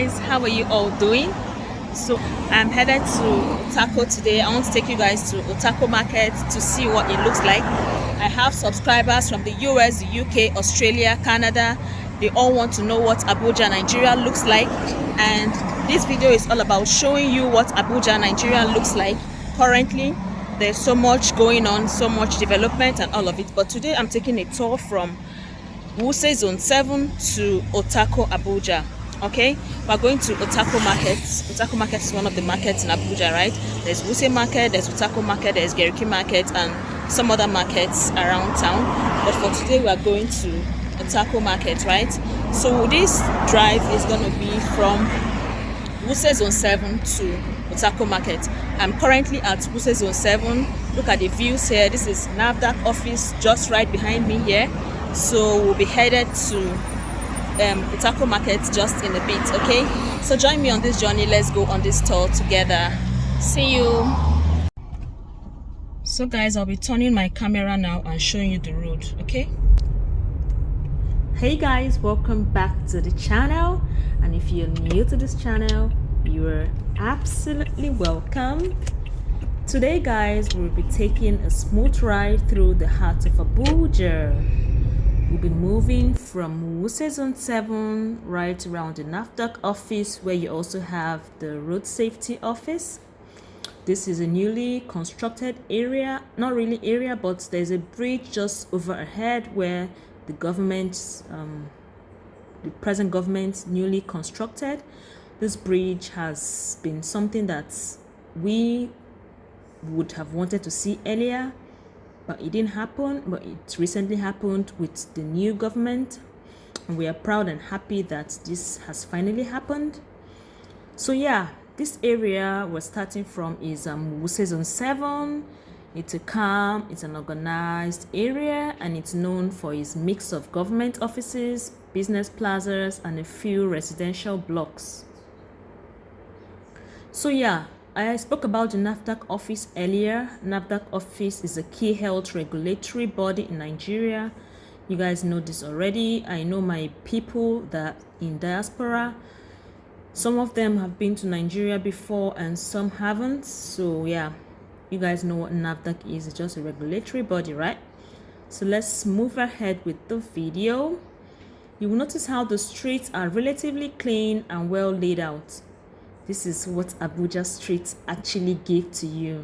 guys, how are you all doing? So I'm headed to Utako today. I want to take you guys to Utako market to see what it looks like. I have subscribers from the US, the UK, Australia, Canada. They all want to know what Abuja, Nigeria looks like, and this video is all about showing you what Abuja, Nigeria looks like currently. There's so much going on, so much development and all of it, but today I'm taking a tour from Wuse Zone 7 to Utako, Abuja. Okay, we're going to Utako Market. Utako Market is one of the markets in Abuja, right? There's Wuse Market, there's Utako Market, there's Geriki Market, and some other markets around town. But for today, we are going to Utako Market, right? So this drive is going to be from Wuse Zone 7 to Utako Market. I'm currently at Wuse Zone 7. Look at the views here. This is NAFDAC office just right behind me here. So we'll be headed to Utako Market just in a bit. Okay, so join me on this journey. Let's go on this tour together. See you. So guys, I'll be turning my camera now and showing you the road. Okay, hey guys, welcome back to the channel, and if you're new to this channel, you're absolutely welcome. Today guys, we'll be taking a smooth ride through the heart of Abuja. We'll be moving from Wuse Zone 7 right around the NAFDAC office, where you also have the road safety office. This is a newly constructed area, not really area, but there's a bridge just overhead where the government, the present government newly constructed. This bridge has been something that we would have wanted to see earlier, but it didn't happen. But it recently happened with the new government, and we are proud and happy that this has finally happened. So yeah, this area we're starting from is Wuse Zone 7. It's a calm, it's an organized area, and it's known for its mix of government offices, business plazas, and a few residential blocks. So yeah, I spoke about the NAFDAC office earlier. NAFDAC office is a key health regulatory body in Nigeria. You guys know this already. I know my people that in diaspora, some of them have been to Nigeria before and some haven't. So yeah, you guys know what NAFDAC is. It's just a regulatory body, right? So let's move ahead with the video. You will notice how the streets are relatively clean and well laid out. This is what Abuja streets actually give to you.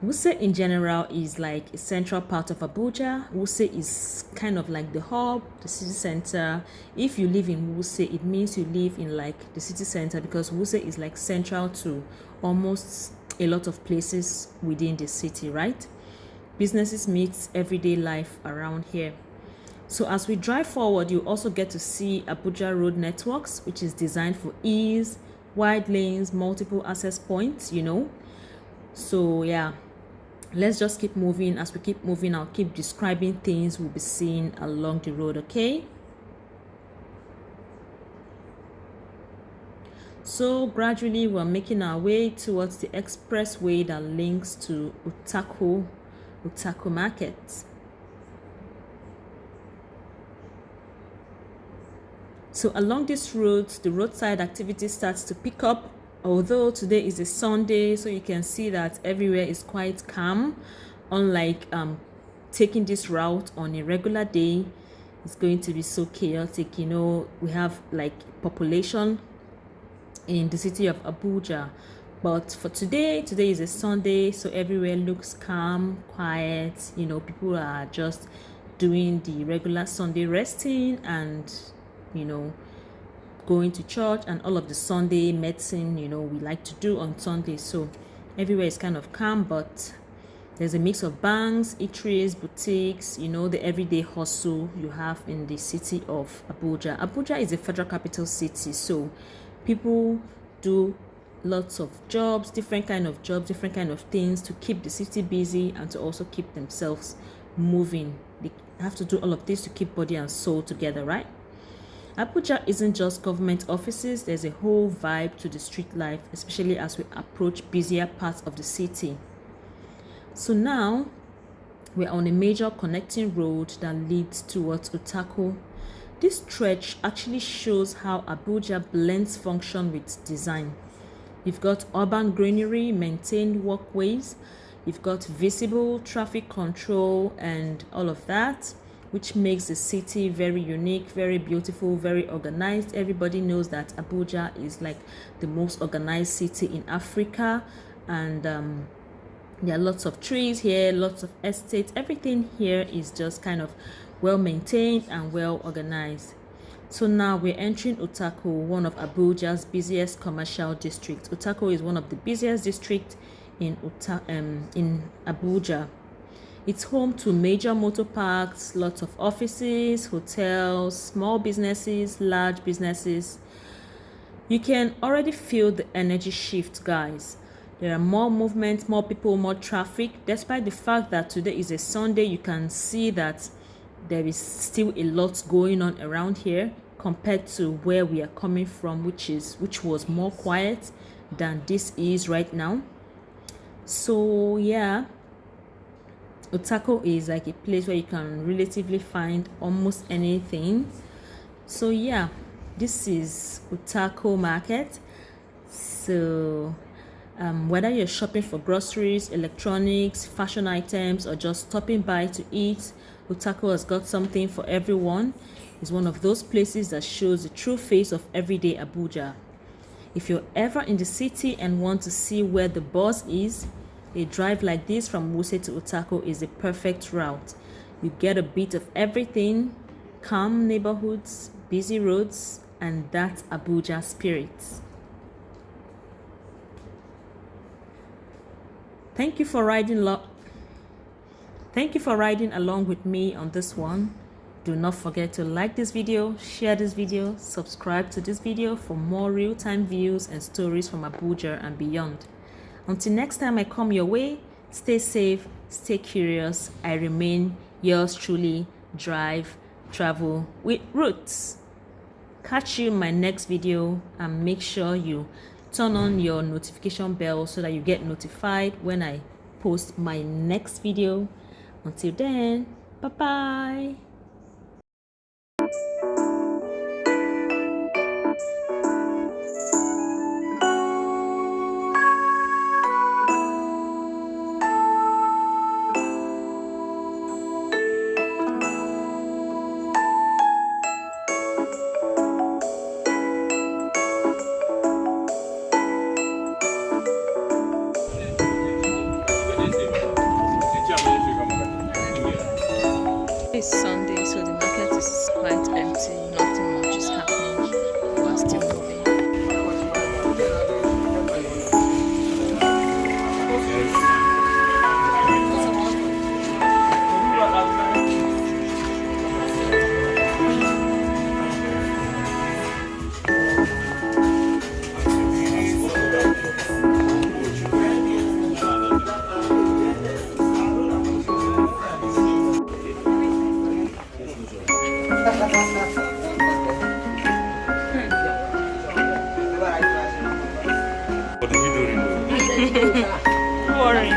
Wuse in general is like a central part of Abuja. Wuse is kind of like the hub, the city center. If you live in Wuse, it means you live in like the city center, because Wuse is like central to almost a lot of places within the city, right? Businesses meet everyday life around here. So as we drive forward, you also get to see Abuja road networks, which is designed for ease, wide lanes, multiple access points, you know. So yeah, let's just keep moving. As we keep moving, I'll keep describing things we'll be seeing along the road. Okay, so gradually we're making our way towards the expressway that links to Utako Market. So along this route, the roadside activity starts to pick up. Although today is a Sunday, so you can see that everywhere is quite calm. Unlike taking this route on a regular day, it's going to be so chaotic. You know, we have like population in the city of Abuja. But for today is a Sunday, so everywhere looks calm, quiet. You know, people are just doing the regular Sunday resting and, you know, going to church and all of the Sunday medicine, you know, we like to do on Sunday. So everywhere is kind of calm, but there's a mix of banks, eateries, boutiques, you know, the everyday hustle you have in the city of Abuja. Abuja is a federal capital city, so people do lots of jobs, different kind of things to keep the city busy and to also keep themselves moving. They have to do all of this to keep body and soul together, right? Abuja isn't just government offices. There's a whole vibe to the street life, especially as we approach busier parts of the city. So now we're on a major connecting road that leads towards Utako. This stretch actually shows how Abuja blends function with design. You've got urban greenery, maintained walkways, you've got visible traffic control and all of that, which makes the city very unique, very beautiful, very organized. Everybody knows that Abuja is like the most organized city in Africa, and there are lots of trees here, lots of estates. Everything here is just kind of well maintained and well organized. So now we're entering Utako, one of Abuja's busiest commercial districts. Utako is one of the busiest districts in Abuja. It's home to major motor parks, lots of offices, hotels, small businesses, large businesses. You can already feel the energy shift, guys. There are more movement, more people, more traffic. Despite the fact that today is a Sunday, you can see that there is still a lot going on around here compared to where we are coming from, which was more quiet than this is right now. So yeah, Utako is like a place where you can relatively find almost anything. So yeah, this is Utako market. So whether you're shopping for groceries, electronics, fashion items, or just stopping by to eat, Utako has got something for everyone. It's one of those places that shows the true face of everyday Abuja. If you're ever in the city and want to see where the buzz is, a drive like this from Wuse to Utako is the perfect route. You get a bit of everything: calm neighborhoods, busy roads, and that Abuja spirit. Thank you for riding along with me on this one. Do not forget to like this video, share this video, subscribe to this video for more real-time views and stories from Abuja and beyond. Until next time I come your way, stay safe, stay curious. I remain yours truly, Drive Travel with Roots. Catch you in my next video, and make sure you turn on your notification bell so that you get notified when I post my next video. Until then, bye bye. It's Sunday, so the market is quite empty. Nothing much is happening. We're still moving. Boring.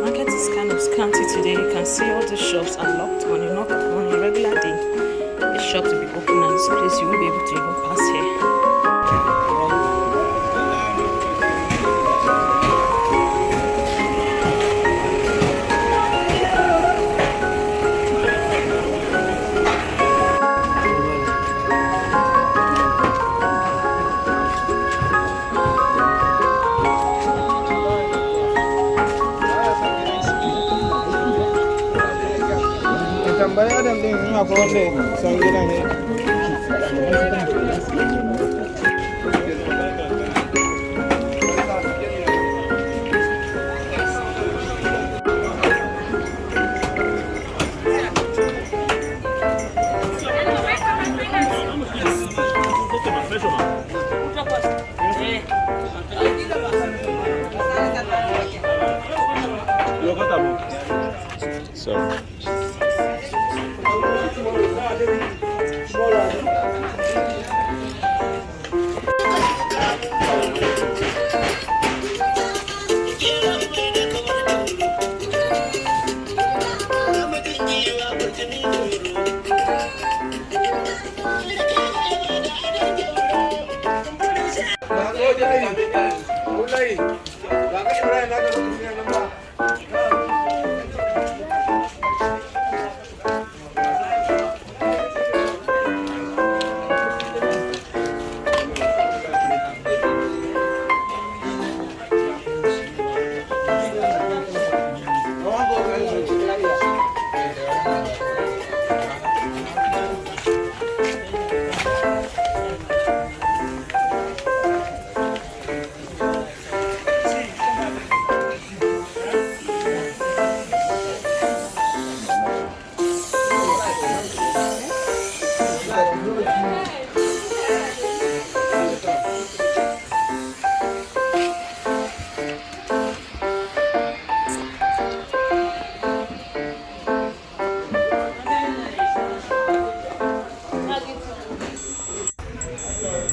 Market is kind of scanty today. You can see all the shops are locked. On a regular day, the shops will be open, and this place you won't be able to even pass here. Professional. So.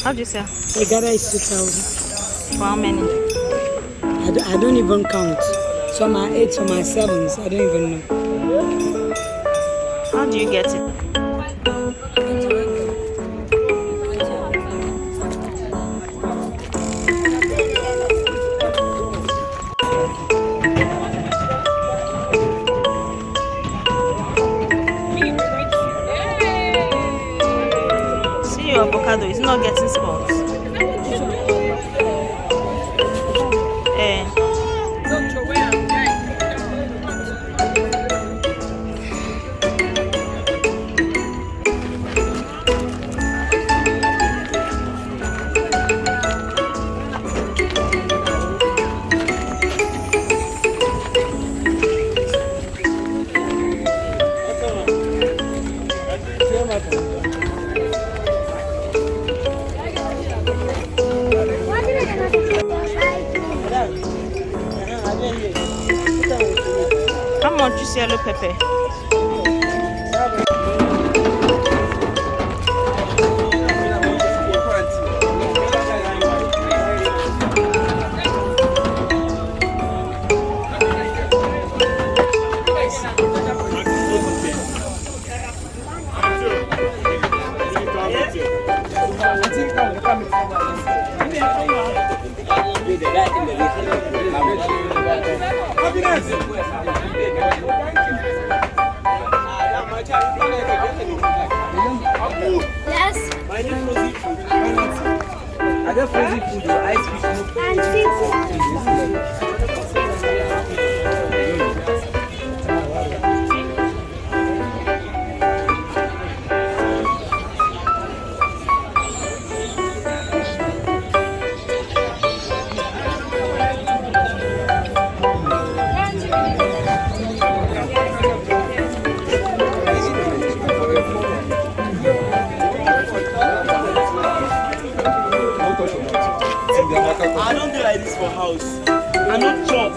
How do you say? The gather is 2,000. For how many? I don't even count. Some are 8, some are 7s. I don't even know. How do you get it? See your avocado, it's not getting spots. Eh. How much is yellow pepper? Yes. I got frozen food or ice cream. I don't do like this for house. I don't chop.